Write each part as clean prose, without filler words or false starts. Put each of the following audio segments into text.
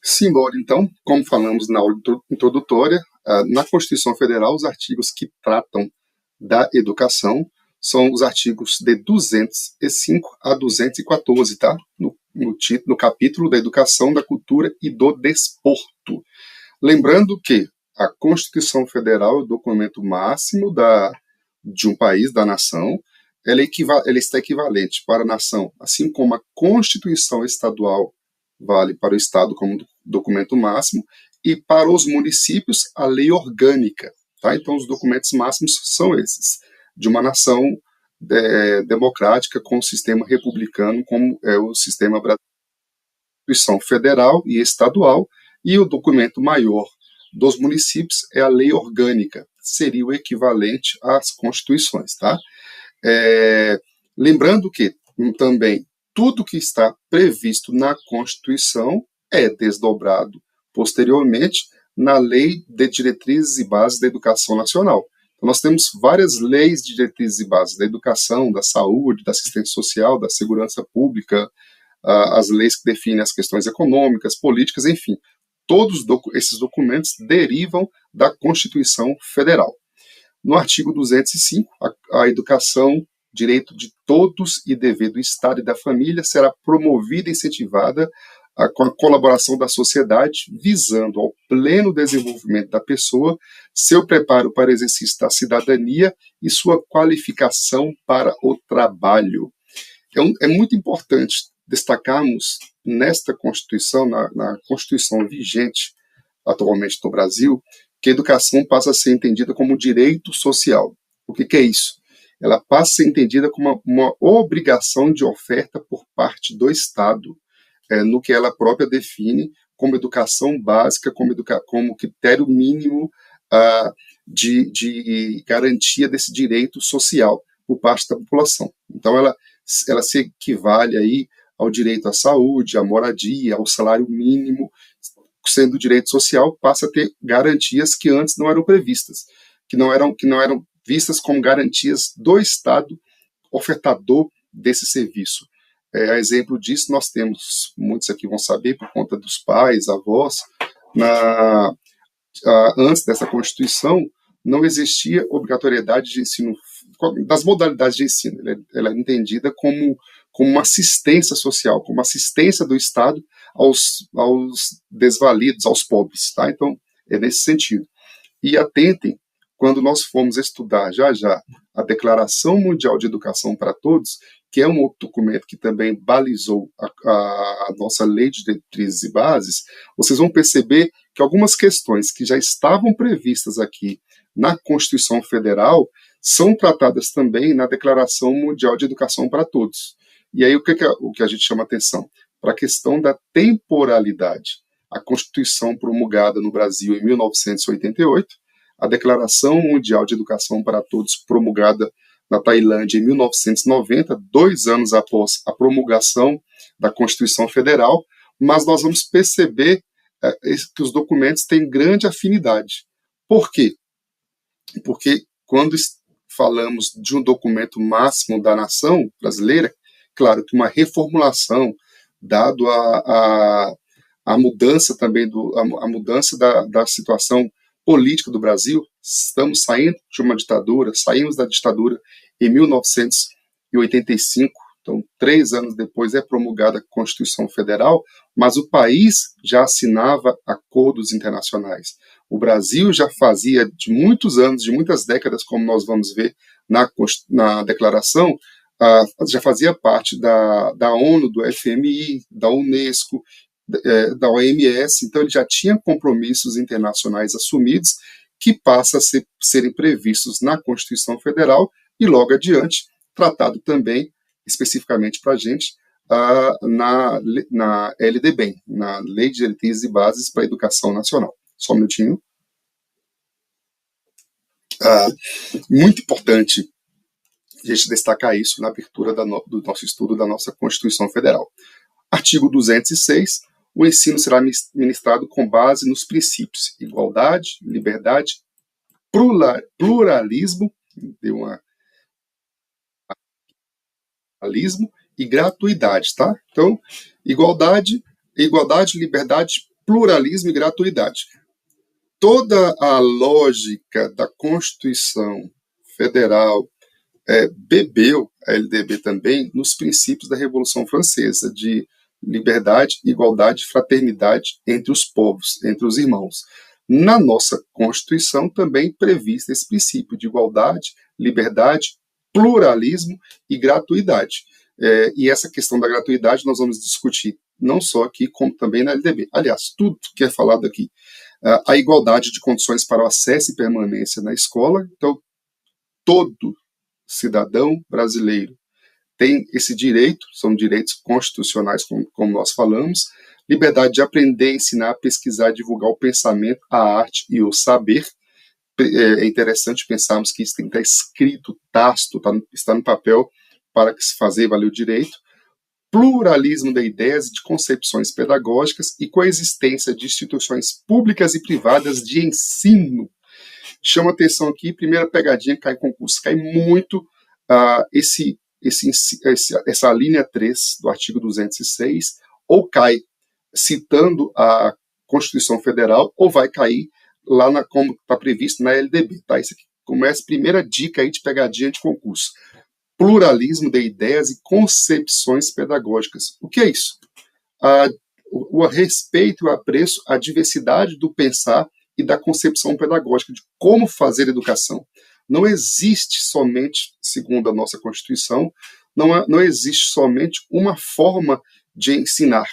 Simbora, então, como falamos na aula introdutória, na Constituição Federal, os artigos que tratam da educação são os artigos de 205 a 214, tá? No capítulo da educação, da cultura e do desporto. Lembrando que a Constituição Federal é o documento máximo de um país, da nação. Ela está equivalente para a nação, assim como a Constituição Estadual vale para o Estado como documento máximo, e para os municípios, a lei orgânica. Tá? Então, os documentos máximos são esses, de uma nação democrática com um sistema republicano, como é o sistema brasileiro, Constituição Federal e Estadual, e o documento maior dos municípios é a lei orgânica, seria o equivalente às constituições. Tá? Lembrando que também tudo que está previsto na Constituição é desdobrado posteriormente na Lei de Diretrizes e Bases da Educação Nacional. Então, nós temos várias leis de diretrizes e bases da educação, da saúde, da assistência social, da segurança pública, as leis que definem as questões econômicas, políticas, enfim. Todos esses documentos derivam da Constituição Federal. No artigo 205, a educação, direito de todos e dever do Estado e da família, será promovida e incentivada com a colaboração da sociedade, visando ao pleno desenvolvimento da pessoa, seu preparo para o exercício da cidadania e sua qualificação para o trabalho. É muito importante destacarmos nesta Constituição, na Constituição vigente atualmente no Brasil, que a educação passa a ser entendida como direito social. O que é isso? Ela passa a ser entendida como uma obrigação de oferta por parte do Estado, no que ela própria define como educação básica, como critério mínimo de garantia desse direito social por parte da população. Então, ela se equivale aí ao direito à saúde, à moradia, ao salário mínimo. Sendo direito social, passa a ter garantias que antes não eram previstas, que não eram vistas como garantias do Estado ofertador desse serviço. A exemplo disso, nós temos, muitos aqui vão saber, por conta dos pais, avós, antes dessa Constituição, não existia obrigatoriedade de ensino, das modalidades de ensino. Ela é entendida como uma assistência social, como assistência do Estado aos desvalidos, aos pobres. Tá? Então, é nesse sentido. E atentem, quando nós formos estudar já a Declaração Mundial de Educação para Todos, que é um outro documento que também balizou a nossa Lei de Diretrizes e Bases, vocês vão perceber que algumas questões que já estavam previstas aqui na Constituição Federal são tratadas também na Declaração Mundial de Educação para Todos. E aí o que a gente chama atenção? Para a questão da temporalidade. A Constituição promulgada no Brasil em 1988, a Declaração Mundial de Educação para Todos promulgada na Tailândia em 1990, 2 anos após a promulgação da Constituição Federal, mas nós vamos perceber que os documentos têm grande afinidade. Por quê? Porque quando falamos de um documento máximo da nação brasileira, claro que uma reformulação, dado a mudança também, a mudança da situação política do Brasil, estamos saindo de uma ditadura, saímos da ditadura em 1985, então 3 anos depois é promulgada a Constituição Federal, mas o país já assinava acordos internacionais. O Brasil já fazia de muitos anos, de muitas décadas, como nós vamos ver na declaração, já fazia parte da ONU, do FMI, da Unesco, da OMS, então ele já tinha compromissos internacionais assumidos que passam a serem previstos na Constituição Federal e logo adiante tratado também especificamente para a gente na LDB, na Lei de Diretrizes e Bases para a Educação Nacional. Só um minutinho. Muito importante a gente destacar isso na abertura do nosso estudo da nossa Constituição Federal. Artigo 206. O ensino será ministrado com base nos princípios igualdade, liberdade, pluralismo, e gratuidade, tá? Então, igualdade, liberdade, pluralismo e gratuidade. Toda a lógica da Constituição Federal bebeu, a LDB também, nos princípios da Revolução Francesa, de liberdade, igualdade e fraternidade entre os povos, entre os irmãos. Na nossa Constituição também previsto esse princípio de igualdade, liberdade, pluralismo e gratuidade. E essa questão da gratuidade nós vamos discutir não só aqui, como também na LDB. Aliás, tudo que é falado aqui. A igualdade de condições para o acesso e permanência na escola. Então, todo cidadão brasileiro tem esse direito, são direitos constitucionais, como nós falamos, liberdade de aprender, ensinar, pesquisar, divulgar o pensamento, a arte e o saber. É interessante pensarmos que isso tem que estar escrito, tácito, está no papel para que se fazer valer o direito. Pluralismo de ideias e de concepções pedagógicas e coexistência de instituições públicas e privadas de ensino. Chama atenção aqui, primeira pegadinha, cai em concurso, cai muito essa linha 3 do artigo 206, ou cai citando a Constituição Federal, ou vai cair lá como está previsto na LDB. Tá? Isso aqui começa a primeira dica aí de pegadinha de concurso. Pluralismo de ideias e concepções pedagógicas. O que é isso? O respeito e o apreço à diversidade do pensar e da concepção pedagógica, de como fazer educação. Não existe somente, segundo a nossa Constituição, não existe somente uma forma de ensinar.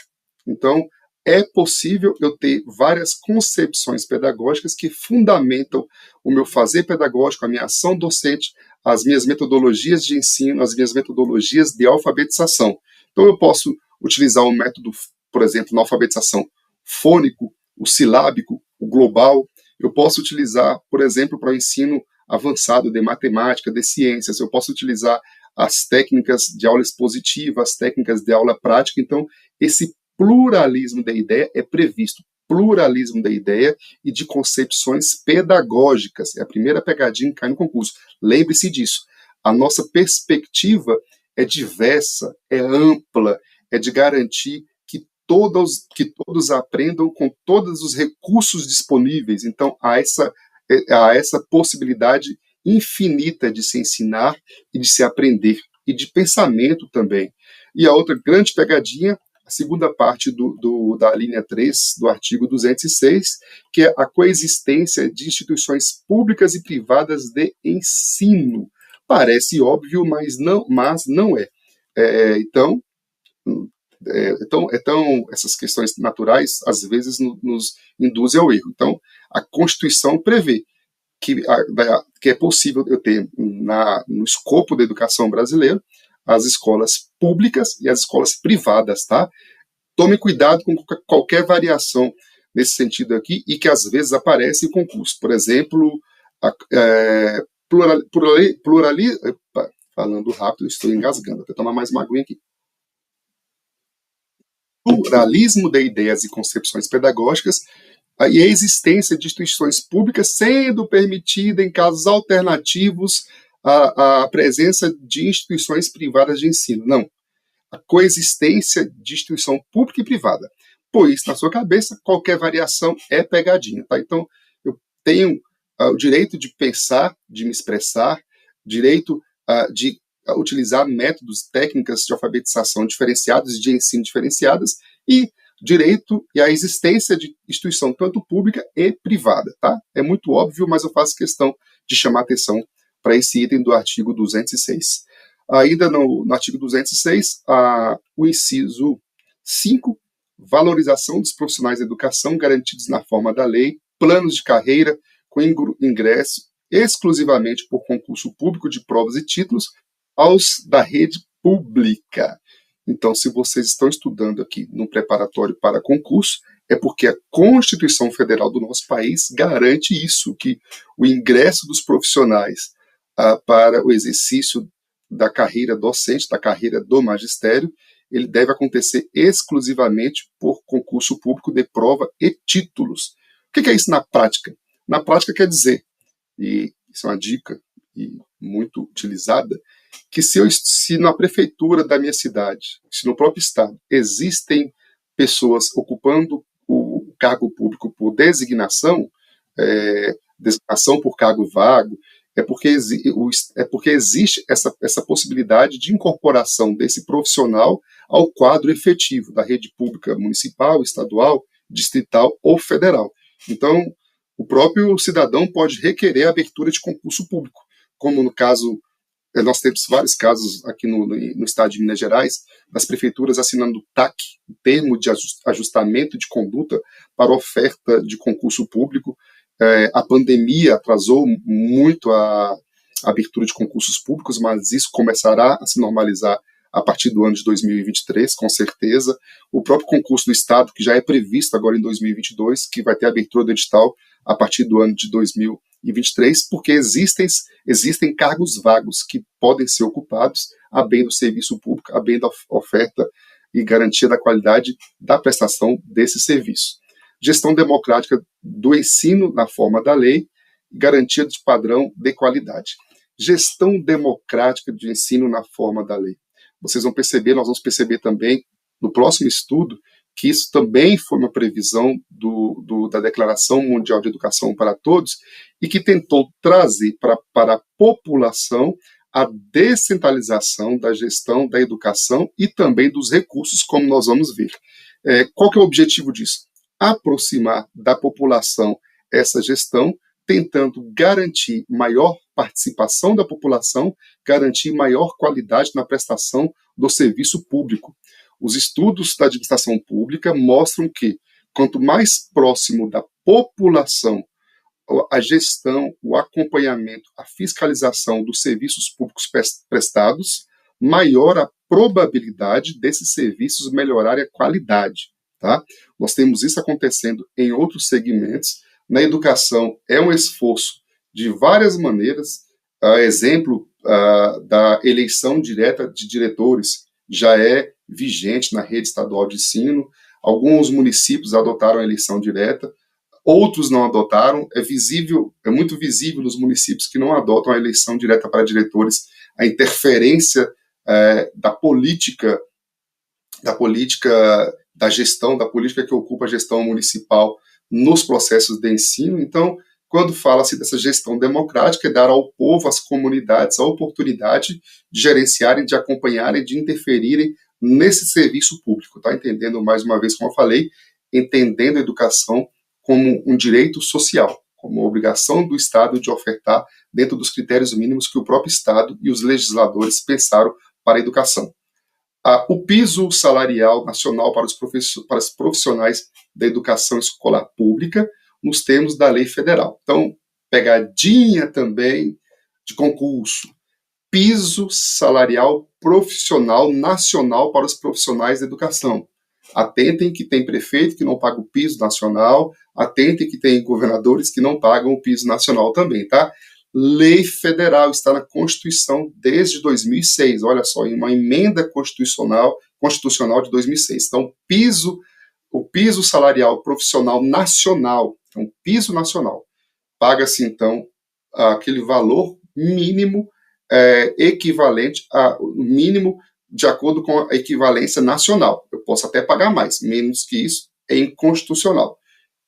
Então, é possível eu ter várias concepções pedagógicas que fundamentam o meu fazer pedagógico, a minha ação docente, as minhas metodologias de ensino, as minhas metodologias de alfabetização. Então, eu posso utilizar um método, por exemplo, na alfabetização fônico, o silábico, o global. Eu posso utilizar, por exemplo, para o ensino avançado de matemática, de ciências. Eu posso utilizar as técnicas de aula expositiva, as técnicas de aula prática. Então, esse pluralismo da ideia é previsto. Pluralismo da ideia e de concepções pedagógicas. É a primeira pegadinha que cai no concurso. Lembre-se disso. A nossa perspectiva é diversa, é ampla, é de garantir que todos aprendam com todos os recursos disponíveis. Então, há essa possibilidade infinita de se ensinar e de se aprender, e de pensamento também. E a outra grande pegadinha, a segunda parte da linha 3 do artigo 206, que é a coexistência de instituições públicas e privadas de ensino. Parece óbvio, mas não é. Então, essas questões naturais, às vezes, nos induzem ao erro. Então, a Constituição prevê que é possível eu ter no escopo da educação brasileira as escolas públicas e as escolas privadas, tá? Tome cuidado com qualquer variação nesse sentido aqui e que às vezes aparece em concurso. Por exemplo, falando rápido, estou engasgando, vou tomar mais uma aguinha aqui. Pluralismo de ideias e concepções pedagógicas e a existência de instituições públicas sendo permitida em casos alternativos a presença de instituições privadas de ensino. Não. A coexistência de instituição pública e privada. Por isso, na sua cabeça, qualquer variação é pegadinha. Tá? Então, eu tenho o direito de pensar, de me expressar, direito de utilizar métodos, técnicas de alfabetização diferenciadas, de ensino diferenciadas, e direito e a existência de instituição tanto pública e privada. Tá? É muito óbvio, mas eu faço questão de chamar atenção para esse item do artigo 206. Ainda no artigo 206, o inciso 5, valorização dos profissionais da educação garantidos na forma da lei, planos de carreira com ingresso exclusivamente por concurso público de provas e títulos aos da rede pública. Então, se vocês estão estudando aqui no preparatório para concurso, é porque a Constituição Federal do nosso país garante isso, que o ingresso dos profissionais para o exercício da carreira docente, da carreira do magistério, ele deve acontecer exclusivamente por concurso público de prova e títulos. O que é isso na prática? Na prática quer dizer, e isso é uma dica muito utilizada, que se na prefeitura da minha cidade, se no próprio estado, existem pessoas ocupando o cargo público por designação, designação por cargo vago, é porque existe essa possibilidade de incorporação desse profissional ao quadro efetivo da rede pública municipal, estadual, distrital ou federal. Então, o próprio cidadão pode requerer a abertura de concurso público, como no caso, nós temos vários casos aqui no estado de Minas Gerais, das prefeituras assinando TAC, termo de ajustamento de conduta para oferta de concurso público. A pandemia atrasou muito a abertura de concursos públicos, mas isso começará a se normalizar a partir do ano de 2023, com certeza. O próprio concurso do Estado, que já é previsto agora em 2022, que vai ter abertura do edital a partir do ano de 2023, porque existem cargos vagos que podem ser ocupados a bem do serviço público, a bem da oferta e garantia da qualidade da prestação desse serviço. Gestão democrática do ensino na forma da lei e garantia de padrão de qualidade. Gestão democrática de ensino na forma da lei. Vocês vão perceber, nós vamos perceber também no próximo estudo que isso também foi uma previsão da Declaração Mundial de Educação para Todos e que tentou trazer para a população a descentralização da gestão da educação e também dos recursos, como nós vamos ver. Qual que é o objetivo disso? Aproximar da população essa gestão, tentando garantir maior participação da população, garantir maior qualidade na prestação do serviço público. Os estudos da administração pública mostram que, quanto mais próximo da população a gestão, o acompanhamento, a fiscalização dos serviços públicos prestados, maior a probabilidade desses serviços melhorarem a qualidade. Tá? Nós temos isso acontecendo em outros segmentos. Na educação, é um esforço de várias maneiras. Exemplo da eleição direta de diretores já é vigente na rede estadual de ensino. Alguns municípios adotaram a eleição direta, outros não adotaram. É muito visível nos municípios que não adotam a eleição direta para diretores a interferência da política, da gestão, da política que ocupa a gestão municipal nos processos de ensino. Então, quando fala-se dessa gestão democrática, é dar ao povo, às comunidades, a oportunidade de gerenciarem, de acompanharem, de interferirem nesse serviço público. Tá entendendo, mais uma vez, como eu falei, entendendo a educação como um direito social, como obrigação do Estado de ofertar dentro dos critérios mínimos que o próprio Estado e os legisladores pensaram para a educação. O piso salarial nacional para os profissionais da educação escolar pública, nos termos da lei federal. Então, pegadinha também de concurso. Piso salarial profissional nacional para os profissionais da educação. Atentem que tem prefeito que não paga o piso nacional, atentem que tem governadores que não pagam o piso nacional também, tá? Lei federal, está na Constituição desde 2006, olha só, em uma emenda constitucional de 2006. Então, o piso salarial profissional nacional, então, piso nacional, paga-se, então, aquele valor mínimo equivalente ao mínimo de acordo com a equivalência nacional. Eu posso até pagar mais, menos que isso é inconstitucional.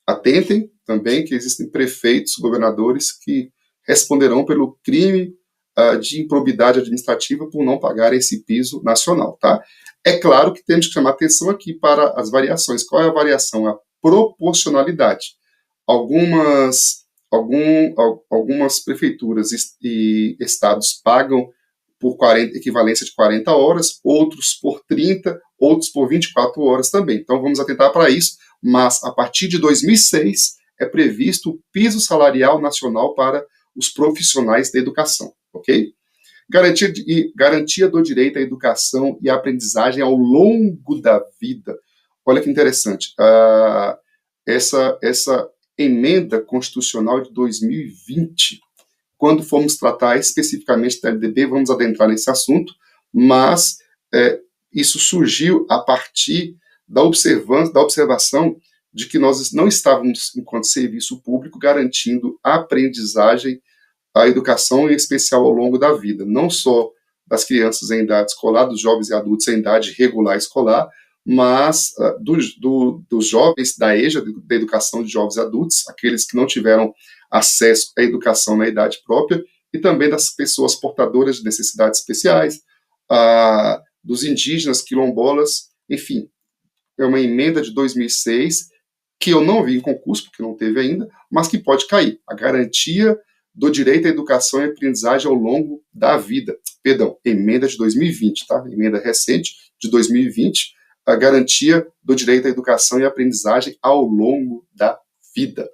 Atentem também que existem prefeitos, governadores que responderão pelo crime de improbidade administrativa por não pagar esse piso nacional, tá? É claro que temos que chamar atenção aqui para as variações. Qual é a variação? A proporcionalidade. Algumas prefeituras e estados pagam por equivalência de 40 horas, outros por 30, outros por 24 horas também. Então vamos atentar para isso, mas a partir de 2006 é previsto o piso salarial nacional para os profissionais da educação, ok? Garantia do direito à educação e à aprendizagem ao longo da vida. Olha que interessante. Essa emenda constitucional de 2020, quando formos tratar especificamente da LDB, vamos adentrar nesse assunto, mas isso surgiu a partir da observação de que nós não estávamos, enquanto serviço público, garantindo a aprendizagem, a educação, em especial ao longo da vida, não só das crianças em idade escolar, dos jovens e adultos em idade regular escolar, mas dos jovens da EJA, da educação de jovens adultos, aqueles que não tiveram acesso à educação na idade própria, e também das pessoas portadoras de necessidades especiais, dos indígenas, quilombolas, enfim, é uma emenda de 2006 que eu não vi em concurso, porque não teve ainda, mas que pode cair. A garantia do direito à educação e aprendizagem ao longo da vida. Perdão, emenda de 2020, tá? Emenda recente de 2020, a garantia do direito à educação e aprendizagem ao longo da vida.